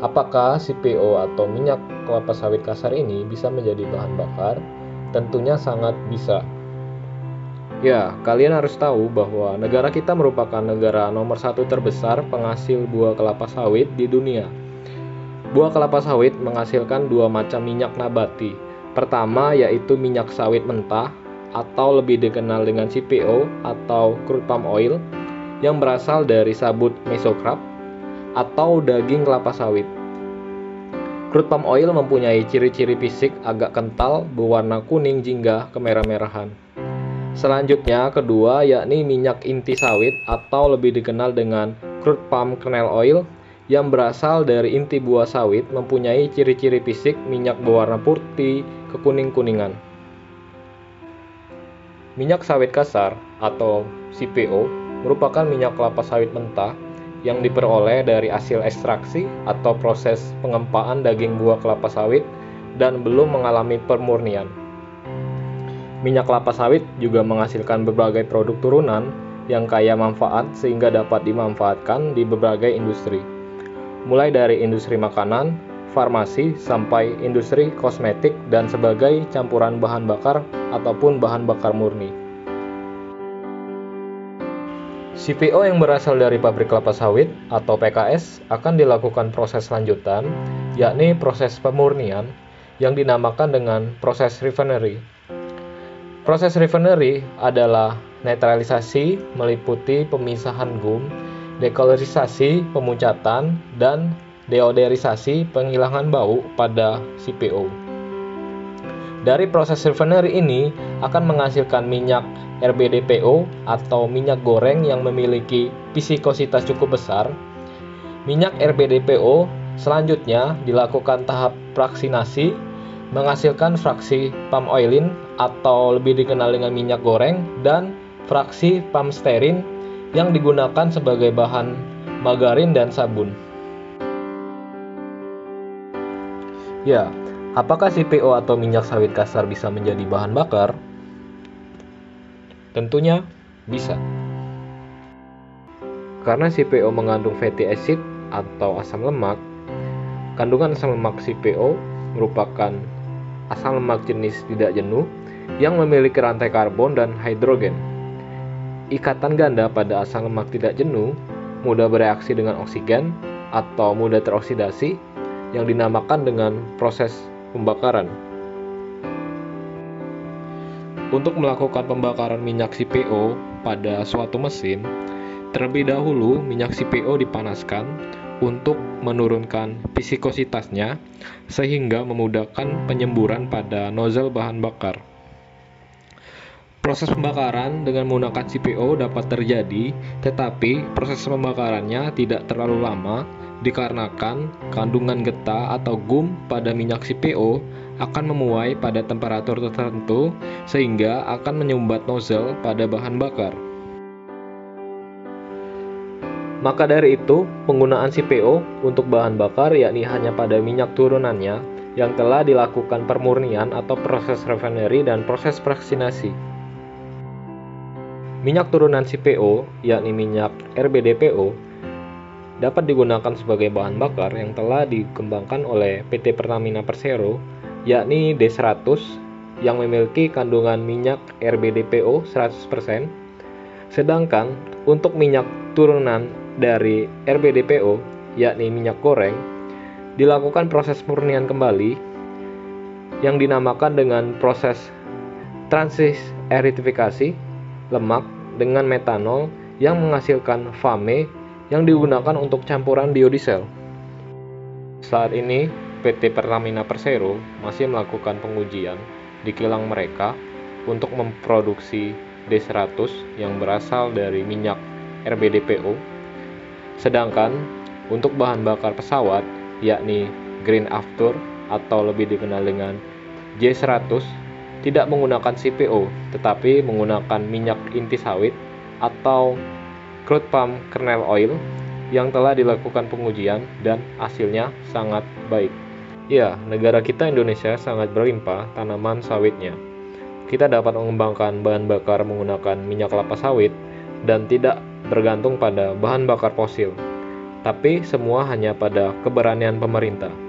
Apakah CPO atau minyak kelapa sawit kasar ini bisa menjadi bahan bakar? Tentunya sangat bisa. Ya, kalian harus tahu bahwa negara kita merupakan negara nomor 1 terbesar penghasil buah kelapa sawit di dunia. Buah kelapa sawit menghasilkan 2 macam minyak nabati. Pertama yaitu minyak sawit mentah atau lebih dikenal dengan CPO atau crude palm oil yang berasal dari sabut mesocrab atau daging kelapa sawit. Crude palm oil mempunyai ciri-ciri fisik agak kental berwarna kuning jingga kemerah-merahan. Selanjutnya kedua yakni minyak inti sawit atau lebih dikenal dengan crude palm kernel oil yang berasal dari inti buah sawit mempunyai ciri-ciri fisik minyak berwarna putih kekuning-kuningan. Minyak sawit kasar atau CPO merupakan minyak kelapa sawit mentah yang diperoleh dari hasil ekstraksi atau proses pengempaan daging buah kelapa sawit dan belum mengalami pemurnian. Minyak kelapa sawit juga menghasilkan berbagai produk turunan yang kaya manfaat sehingga dapat dimanfaatkan di berbagai industri, mulai dari industri makanan, farmasi, sampai industri kosmetik dan sebagai campuran bahan bakar ataupun bahan bakar murni. CPO yang berasal dari pabrik kelapa sawit atau PKS akan dilakukan proses lanjutan, yakni proses pemurnian yang dinamakan dengan proses refinery. Proses refinery adalah netralisasi meliputi pemisahan gum, dekolorisasi pemucatan, dan deoderisasi penghilangan bau pada CPO. Dari proses refinery ini akan menghasilkan minyak RBDPO atau minyak goreng yang memiliki viskositas cukup besar. Minyak RBDPO selanjutnya dilakukan tahap fraksinasi menghasilkan fraksi palm oilin atau lebih dikenal dengan minyak goreng dan fraksi palm stearin yang digunakan sebagai bahan margarin dan sabun. Ya, apakah CPO atau minyak sawit kasar bisa menjadi bahan bakar? Tentunya bisa. Karena CPO mengandung fatty acid atau asam lemak, kandungan asam lemak CPO merupakan asam lemak jenis tidak jenuh yang memiliki rantai karbon dan hidrogen. Ikatan ganda pada asam lemak tidak jenuh mudah bereaksi dengan oksigen atau mudah teroksidasi yang dinamakan dengan proses pembakaran. Untuk melakukan pembakaran minyak CPO pada suatu mesin, terlebih dahulu minyak CPO dipanaskan untuk menurunkan viskositasnya sehingga memudahkan penyemburan pada nozzle bahan bakar. Proses pembakaran dengan menggunakan CPO dapat terjadi, tetapi proses pembakarannya tidak terlalu lama dikarenakan kandungan getah atau gum pada minyak CPO akan memuai pada temperatur tertentu sehingga akan menyumbat nozzle pada bahan bakar. Maka dari itu, penggunaan CPO untuk bahan bakar yakni hanya pada minyak turunannya yang telah dilakukan pemurnian atau proses refinery dan proses fraksinasi. Minyak turunan CPO yakni minyak RBDPO dapat digunakan sebagai bahan bakar yang telah dikembangkan oleh PT Pertamina Persero yakni D100 yang memiliki kandungan minyak RBDPO 100%, sedangkan untuk minyak turunan dari RBDPO yakni minyak goreng dilakukan proses pemurnian kembali yang dinamakan dengan proses transisteritifikasi lemak dengan metanol yang menghasilkan FAME yang digunakan untuk campuran biodiesel. Saat ini PT Pertamina Persero masih melakukan pengujian di kilang mereka untuk memproduksi D100 yang berasal dari minyak RBDPO. Sedangkan untuk bahan bakar pesawat yakni Green After atau lebih dikenal dengan J100 tidak menggunakan CPO tetapi menggunakan minyak inti sawit atau crude palm kernel oil yang telah dilakukan pengujian dan hasilnya sangat baik. Ya, negara kita Indonesia sangat berlimpah tanaman sawitnya. Kita dapat mengembangkan bahan bakar menggunakan minyak kelapa sawit dan tidak bergantung pada bahan bakar fosil. tapi semua hanya pada keberanian pemerintah.